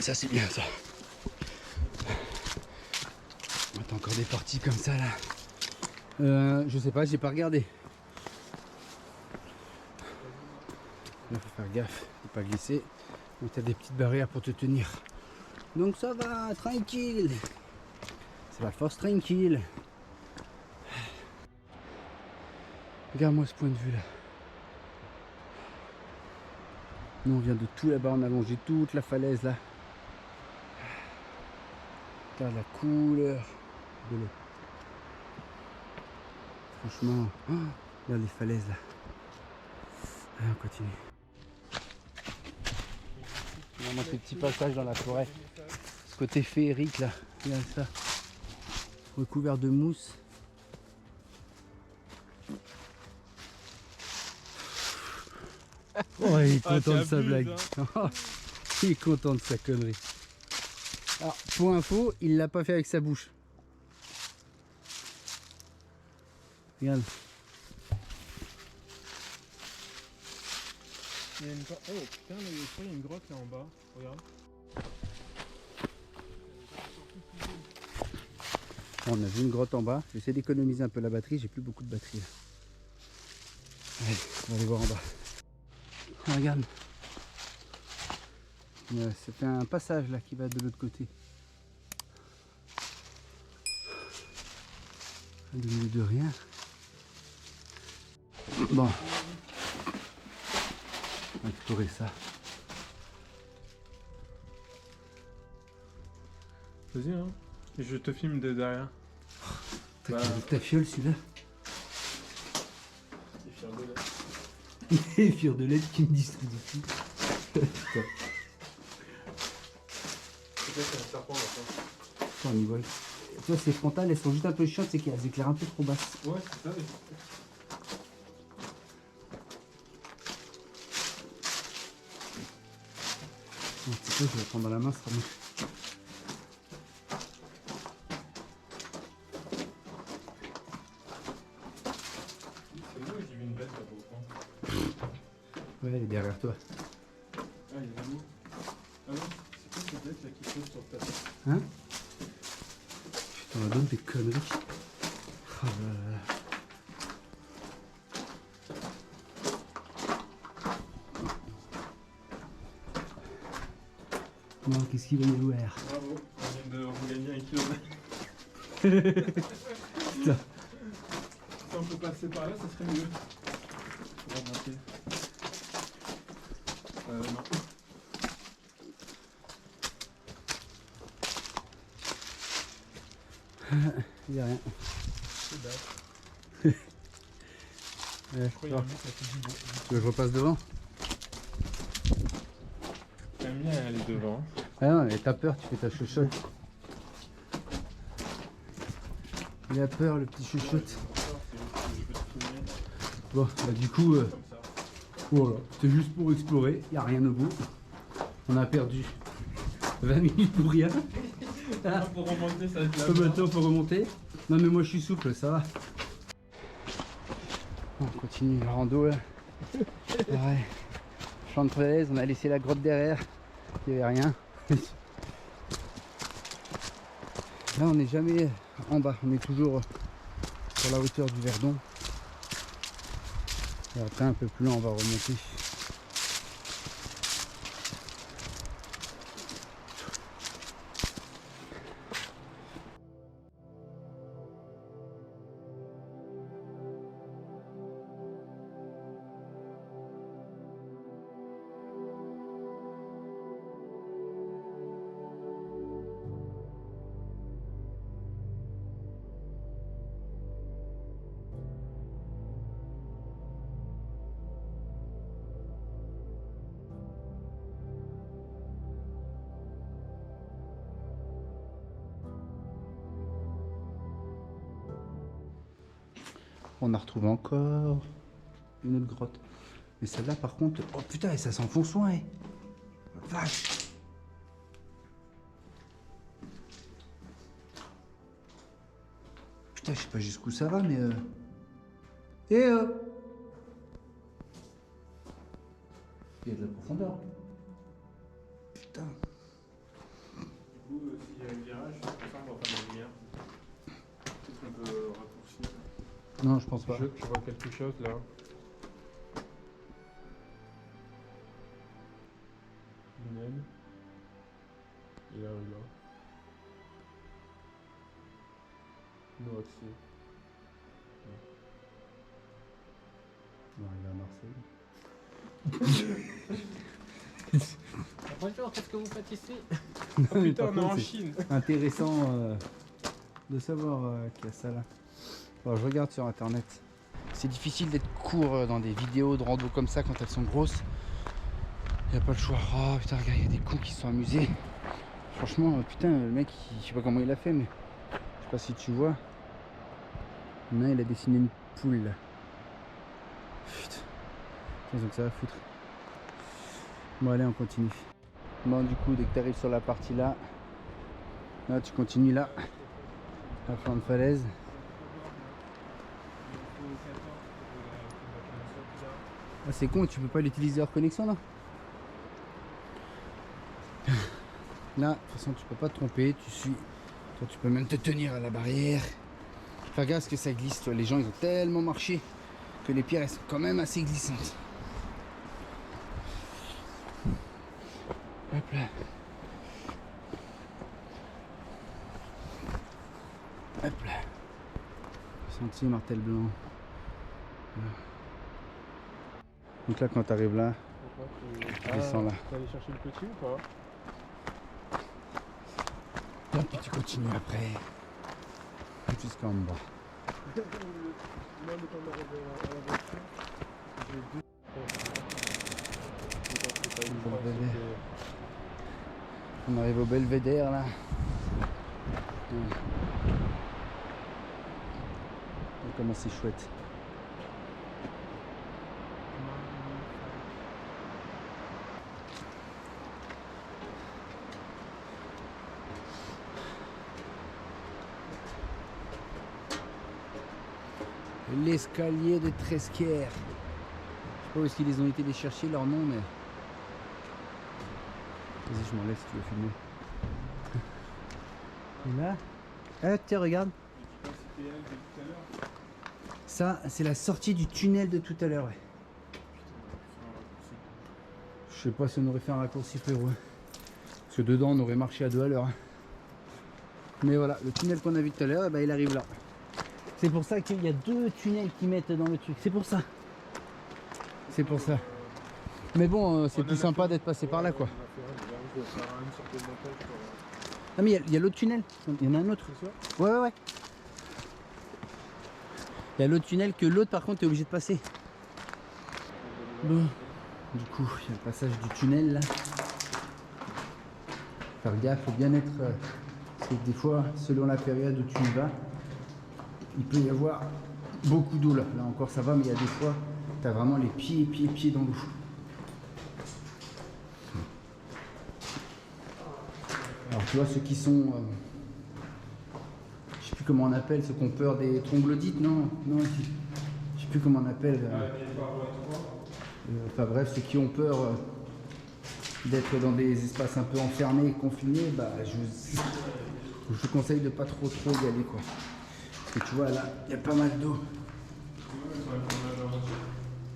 Ça c'est bien ça. T'as encore des parties comme ça là. Je sais pas, j'ai pas regardé. Là faut faire gaffe, faut pas glisser. Donc t'as des petites barrières pour te tenir. Donc ça va, tranquille. C'est la force tranquille. Regarde-moi ce point de vue là. Nous on vient de tout là-bas, on a longé toute la falaise là. Regarde la couleur de l'eau. Franchement, oh, regarde les falaises là. Allez, on continue. Vraiment ces petits passages dans la forêt. Ce côté féerique là, regarde ça. Recouvert de mousse. Oh, il est content de sa blague. Hein. Il est content de sa connerie. Alors, pour info, il l'a pas fait avec sa bouche. Regarde. Il y a une... Oh putain, là, il y a une grotte là en bas. Regarde. On a vu une grotte en bas. J'essaie d'économiser un peu la batterie. J'ai plus beaucoup de batterie là. Allez, on va aller voir en bas. Ah, regarde. C'est un passage là qui va de l'autre côté. De milieu de rien. Bon. On va explorer ça. Vas-y, hein. Je te filme de derrière. T'as ta fiole celui-là. Et fier de l'air. Les fures de LED qui me distribuent. Putain. Peut-être un serpent là-bas. On y voit. Tu vois, ces frontales, elles sont juste un peu chiantes, c'est qu'elles éclairent un peu trop basses. Ouais, c'est ça. Un petit peu, je vais le prendre dans la main, ça sera mieux. C'est où j'ai vu une bête là-bas au fond. Ouais, elle est derrière toi. Ah, il est où? Ah non, c'est quoi cette bête là qui saute sur ta tête? Hein? Putain, on donne des conneries. Oh là là. Non, qu'est-ce qu'il va y avoir? Bravo, on vient de regagner 1 kilomètre. Putain. Si on peut passer par là, ça serait mieux. Pour remonter. Non. Il n'y a rien. C'est bête. Ouais, Je crois qu'il y a un mec qui a fait du bon. tu veux que je repasse devant? J'aime bien aller devant. Ah non, mais t'as peur, tu fais ta chuchote. Il a peur, le petit chuchote. Bon, bah du coup, voilà, c'était juste pour explorer, il n'y a rien de beau. On a perdu 20 minutes pour rien. Pour remonter, ça va être la Maintenant, il faut remonter. Non, mais moi je suis souple, ça va. On continue le rando là. Ouais. Champ de falaise, on a laissé la grotte derrière. Il n'y avait rien. Là, on n'est jamais en bas, on est toujours sur la hauteur du Verdon. Et après, un peu plus loin, on va remonter. On a retrouvé encore une autre grotte. Mais celle-là, par contre... Oh putain, ça s'enfonce loin, hein. Vache. Putain, je sais pas jusqu'où ça va, mais... Il y a de la profondeur. Putain. Du coup, s'il y a un virage, je pense qu'on va faire la lumière. Peut-être qu'on peut raccourcir. Non, je pense pas. Je vois quelque chose là. Une aile. Il arrive là. Nous aussi. Non, il est à Marseille. Bonjour, qu'est-ce que vous faites ici? Oh Putain, on est en Chine. Intéressant de savoir qu'il y a ça là. Bon, je regarde sur internet. C'est difficile d'être court dans des vidéos de rando comme ça quand elles sont grosses. Il n'y a pas le choix. Oh putain, regarde, il y a des cons qui se sont amusés. Franchement, putain, le mec, je sais pas comment il a fait, mais je sais pas si tu vois. Il y en a un, il a dessiné une poule là. Putain, donc ça va foutre. Bon, allez, on continue. Bon, du coup, dès que tu arrives sur la partie là, tu continues là, à flanc de falaise. Ah, c'est con, tu peux pas l'utiliser hors connexion là. Là, de toute façon, tu peux pas te tromper, tu suis. Toi, tu peux même te tenir à la barrière. Enfin, regarde ce que ça glisse, toi. Les gens, ils ont tellement marché que les pierres, elles sont quand même assez glissantes. Hop là. Hop là. Sentier martel blanc. Voilà. Donc là, quand tu arrives là, Tu descends là. vas aller chercher le petit ou pas? Et puis tu continues après. Jusqu'en bas. Moi, le temps d'arriver à la voiture, j'ai deux. On arrive au belvédère là. Et comment c'est chouette. L'escalier de Tresquière. Je sais pas où est-ce qu'ils ont été les chercher leur nom, mais. Vas-y, je m'enlève si tu veux filmer. Et là, ah, tiens, regarde. Ça, c'est la sortie du tunnel de tout à l'heure. Ouais. Je sais pas si on aurait fait un raccourci, frérot. Parce que dedans, on aurait marché à 2 à l'heure. Mais voilà, le tunnel qu'on a vu tout à l'heure, eh ben, il arrive là. C'est pour ça qu'il y a 2 tunnels qui mettent dans le truc. C'est pour ça. C'est pour ça. Mais bon, c'est plus sympa d'être passé par là, quoi. Ah mais il y a l'autre tunnel. Il y en a un autre. Ouais. Il y a l'autre tunnel que l'autre, par contre, t'es obligé de passer. Bon. Du coup, il y a le passage du tunnel là. Faire gaffe, faut bien être. Parce que des fois, selon la période où tu y vas, il peut y avoir beaucoup d'eau là. Là encore ça va, mais il y a des fois, tu as vraiment les pieds dans l'eau. Alors tu vois ceux qui sont, je sais plus comment on appelle, ceux qui ont peur des troglodytes, non, je sais plus comment on appelle. Enfin bref, ceux qui ont peur d'être dans des espaces un peu enfermés, confinés, bah je vous conseille de pas trop y aller quoi. Parce que tu vois là, il y a pas mal d'eau.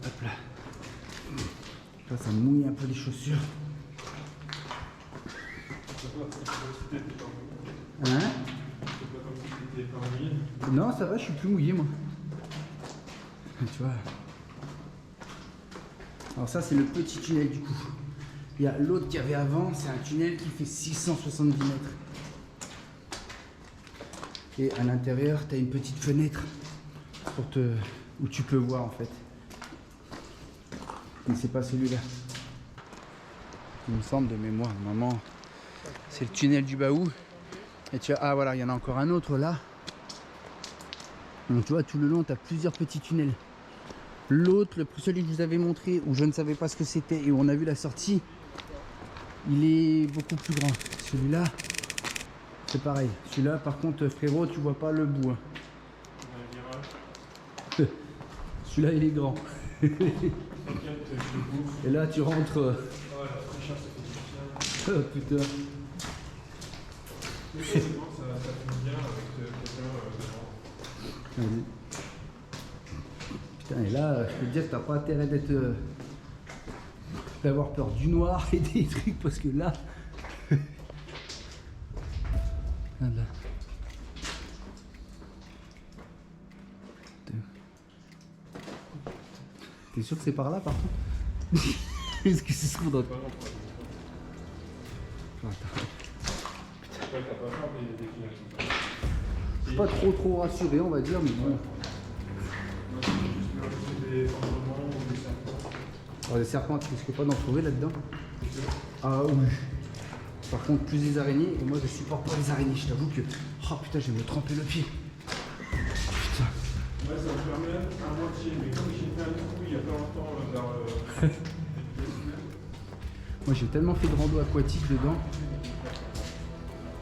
Hop là. Là ça mouille un peu les chaussures. Hein? Non, ça va, je suis plus mouillé moi. Tu vois. Alors ça c'est le petit tunnel du coup. Il y a l'autre qu'il y avait avant, c'est un tunnel qui fait 670 mètres. Et à l'intérieur, tu as une petite fenêtre où tu peux voir en fait. Mais c'est pas celui-là. Il me semble de mémoire, normalement, c'est le tunnel du Baou. Et tu vois, ah voilà, il y en a encore un autre là. Donc tu vois, tout le long, tu as plusieurs petits tunnels. L'autre, celui que je vous avais montré, où je ne savais pas ce que c'était et où on a vu la sortie, il est beaucoup plus grand. Celui-là, c'est pareil. Celui-là, par contre, frérot, tu vois pas le bout. Hein. Celui-là, il est grand. Et là, tu rentres. Oh putain. Putain, et là, je peux te dire que t'as pas intérêt d'avoir peur du noir et des trucs parce que là. Voilà. T'es sûr que c'est par là par contre? Est-ce que c'est ce qu'on doit pas? Je suis pas trop rassuré on va dire mais bon. Alors les serpents tu risques pas d'en trouver là-dedans? Ah oui. Par contre plus des araignées et moi je supporte pas les araignées, je t'avoue que. Oh putain je vais me tremper le pied. Putain. Ouais ça me permet à moitié, mais comme j'ai fait un coup il y a pas longtemps vers moi j'ai tellement fait de rando aquatique dedans.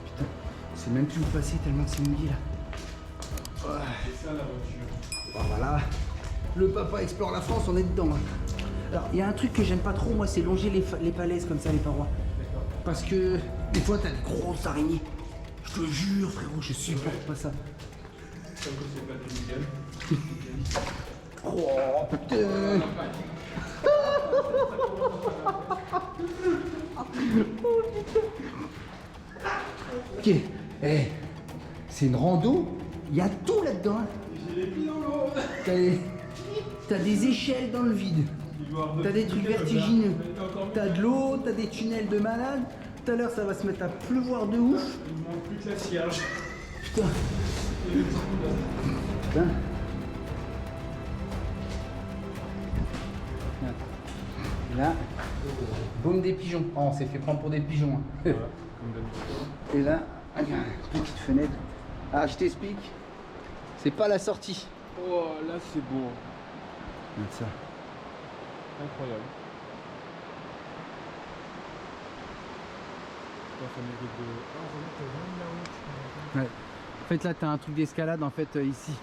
Putain, c'est même plus où passer tellement que c'est mouillé là. Ouais. C'est ça la voiture. Oh, voilà. Le papa explore la France, on est dedans. Hein. Alors il y a un truc que j'aime pas trop moi, c'est longer les falaises comme ça, les parois. Parce que des fois t'as des grosses araignées. Je te jure frérot, je supporte pas ça. Comme que c'est pas illégal. Oh putain. Ok, c'est une rando, il y a tout là-dedans. J'ai les pieds dans l'eau. T'as des échelles dans le vide. T'as des trucs vertigineux. T'as de l'eau, t'as des tunnels de malade. Tout à l'heure, ça va se mettre à pleuvoir de ouf. Il ne manque plus que la cierge. Putain. Putain. Là, baume des pigeons. Oh, on s'est fait prendre pour des pigeons. Hein. Voilà, comme d'habitude. Et là, regarde, petite fenêtre. Ah, je t'explique. C'est pas la sortie. Oh, là c'est beau. Regarde ça. Incroyable. Ça mérite de... Ah, regarde, t'as vraiment là-haut. Ouais. En fait, là, t'as un truc d'escalade en fait ici.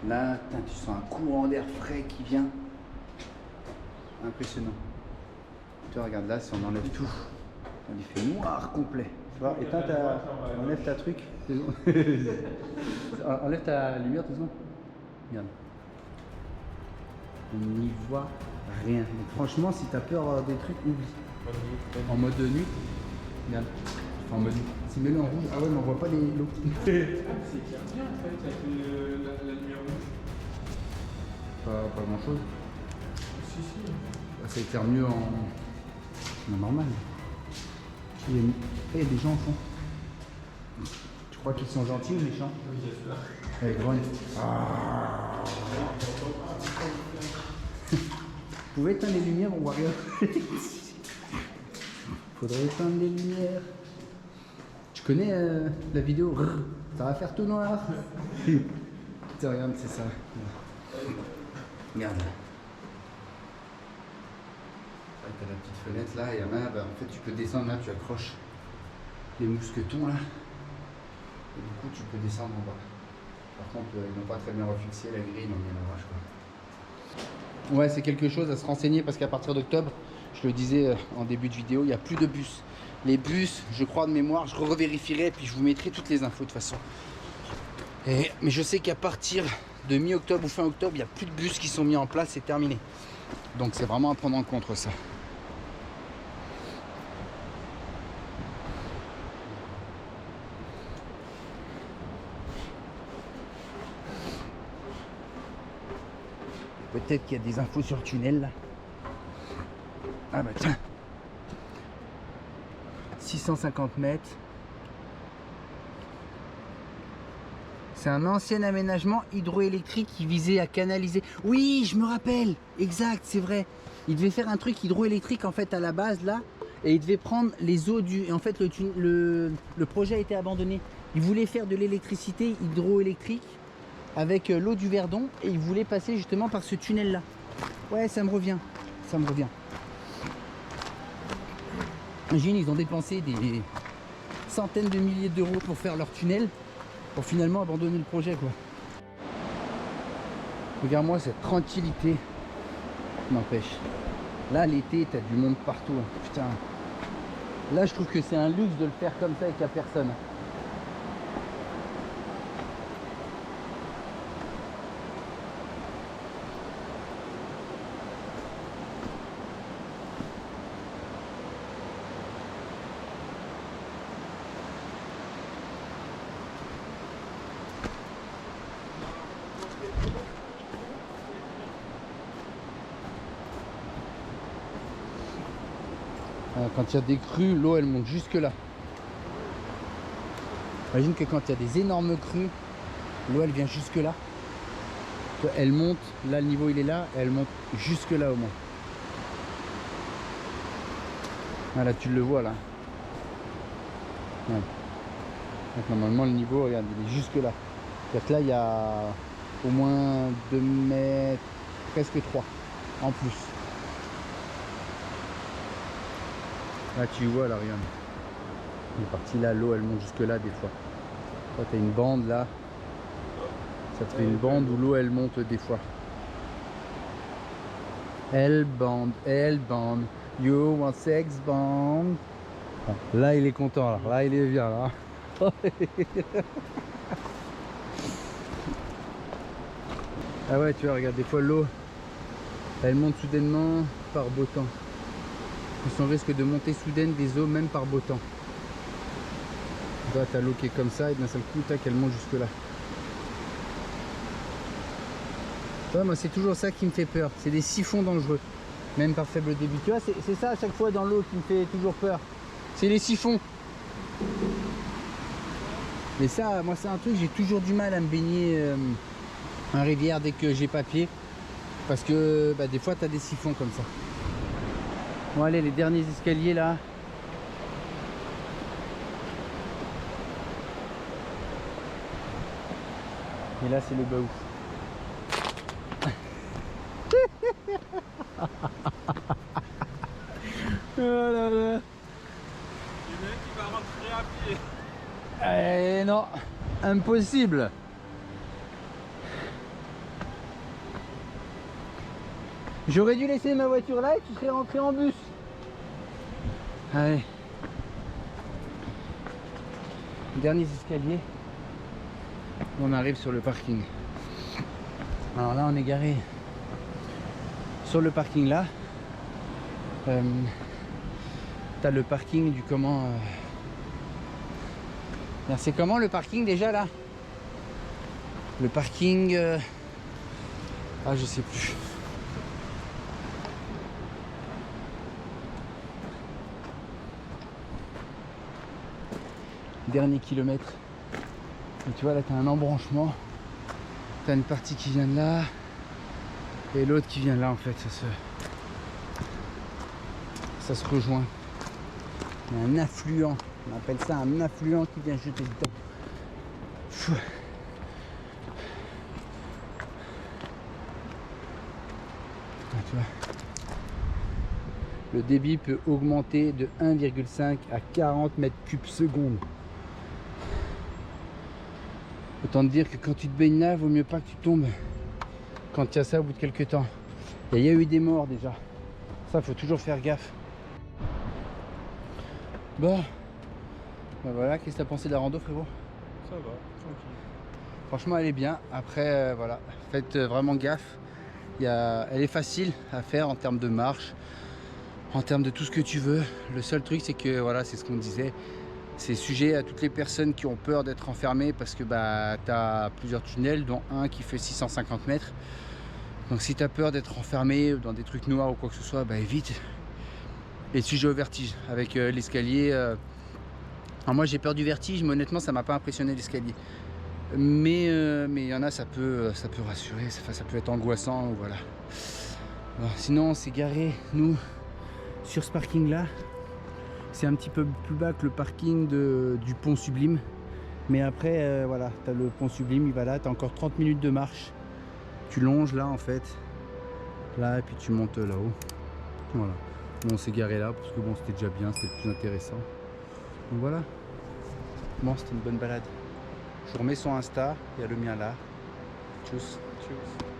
Là, tu sens un courant d'air frais qui vient. Impressionnant. Tu vois, regarde là, si on enlève tout, il fait noir complet. Tu vois, éteins enlève ta truc. Enlève ta lumière, tout ça. Regarde. On n'y voit rien. Donc, franchement, si t'as peur des trucs, oublie. En mode de nuit. Regarde. Enfin, en mode nuit. Si mets-le en rouge. Ah ouais, mais on voit pas l'eau. C'est clair bien en fait avec la lumière rouge. Pas grand chose. Si, si. Ça éclaire mieux en normal. Il y a des gens au fond. Tu crois qu'ils sont gentils ou méchants? Oui, j'espère. Allez, grogne. Ah. Vous pouvez éteindre les lumières, on voit rien. Faudrait éteindre les lumières. Tu connais la vidéo? Ça va faire tout noir. Tiens, regarde, c'est ça. Regarde. T'as la petite fenêtre là, il y en a, en fait tu peux descendre là, tu accroches les mousquetons là, et du coup tu peux descendre en bas. Par contre ils n'ont pas très bien refixé la grille, ils ont mis un orage quoi. Ouais, c'est quelque chose à se renseigner parce qu'à partir d'octobre, je le disais en début de vidéo, il n'y a plus de bus. Les bus, je crois de mémoire, je revérifierai et puis je vous mettrai toutes les infos de toute façon. Mais je sais qu'à partir de mi-octobre ou fin octobre, il n'y a plus de bus qui sont mis en place, c'est terminé. Donc c'est vraiment à prendre en compte ça. Peut-être qu'il y a des infos sur le tunnel là. Ah bah tiens. 650 mètres. C'est un ancien aménagement hydroélectrique qui visait à canaliser. Oui, je me rappelle. Exact, c'est vrai. Il devait faire un truc hydroélectrique en fait à la base là. Et il devait prendre les eaux du... Et en fait le projet a été abandonné. Il voulait faire de l'électricité hydroélectrique avec l'eau du Verdon. Et il voulait passer justement par ce tunnel là. Ouais, ça me revient. Ça me revient. Imagine, ils ont dépensé des centaines de milliers d'euros pour faire leur tunnel. Pour finalement abandonner le projet quoi. Regarde-moi cette tranquillité. N'empêche. Là l'été t'as du monde partout. Hein. Putain. Là je trouve que c'est un luxe de le faire comme ça avec la personne. Quand il y a des crues, l'eau elle monte jusque là. Imagine que quand il y a des énormes crues, l'eau elle vient jusque là. Elle monte, là le niveau il est là, et elle monte jusque là au moins. Ah là tu le vois là. Ouais. Donc normalement le niveau, regarde, il est jusque là. C'est-à-dire que là il y a au moins 2 mètres, presque 3 en plus. Là tu vois là, regarde. Il est parti là, l'eau elle monte jusque là des fois. Toi tu as une bande là. Ça te fait une bande où l'eau elle monte des fois. Elle bande, you want sex band. Bon, là il est content là il est bien là. Ah ouais tu vois, regarde des fois l'eau elle monte soudainement. par beau temps. On risque de montée soudaine des eaux même par beau temps. Là, t'as l'eau qui est comme ça et d'un seul coup, tac, elle monte jusque là. Ouais, moi, c'est toujours ça qui me fait peur. C'est des siphons dangereux, même par faible débit. Tu vois, c'est ça à chaque fois dans l'eau qui me fait toujours peur. C'est les siphons. Mais ça, moi, c'est un truc, j'ai toujours du mal à me baigner en rivière dès que j'ai pas pied. Parce que bah, des fois, tu as des siphons comme ça. Bon, allez, les derniers escaliers là. Et là, c'est le bas ouf. Oh là là. Il y en a un qui va rentrer à pied. Eh non, impossible. J'aurais dû laisser ma voiture là et tu serais rentré en bus. Allez. Derniers escaliers. On arrive sur le parking. Alors là, on est garé sur le parking là. T'as le parking du comment c'est comment le parking déjà là? Le parking ah, je sais plus. Dernier kilomètre. Et tu vois là, t'as un embranchement. T'as une partie qui vient de là et l'autre qui vient de là. En fait, ça se rejoint. Il y a un affluent, on appelle ça un affluent qui vient jeter dedans. Pfff. Ah, tu vois, le débit peut augmenter de 1,5 à 40 mètres cubes seconde. Autant te dire que quand tu te baignes là, vaut mieux pas que tu tombes quand il y a ça au bout de quelques temps. Et il y a eu des morts déjà. Ça, faut toujours faire gaffe. Bon, ben voilà, qu'est-ce que t'as pensé de la rando, frérot? Ça va, tranquille. Franchement, elle est bien. Après, voilà, faites vraiment gaffe. Elle est facile à faire en termes de marche, en termes de tout ce que tu veux. Le seul truc, c'est que, voilà, c'est ce qu'on disait, c'est sujet à toutes les personnes qui ont peur d'être enfermées parce que bah, tu as plusieurs tunnels, dont un qui fait 650 mètres. Donc si tu as peur d'être enfermé dans des trucs noirs ou quoi que ce soit, bah évite. Et sujet au vertige avec l'escalier. Alors moi j'ai peur du vertige, mais honnêtement ça m'a pas impressionné l'escalier. Mais il y en a, ça peut rassurer, ça peut être angoissant, voilà. Alors, sinon on s'est garé nous sur ce parking là. C'est un petit peu plus bas que le parking du pont Sublime. Mais après voilà, tu as le pont Sublime, il va là, tu as encore 30 minutes de marche. Tu longes là en fait. Là et puis tu montes là-haut. Voilà. Bon, on s'est garé là parce que bon, c'était déjà bien, c'était le plus intéressant. Donc voilà. Bon, c'était une bonne balade. Je vous remets son Insta, il y a le mien là. Tchuss. Tchuss.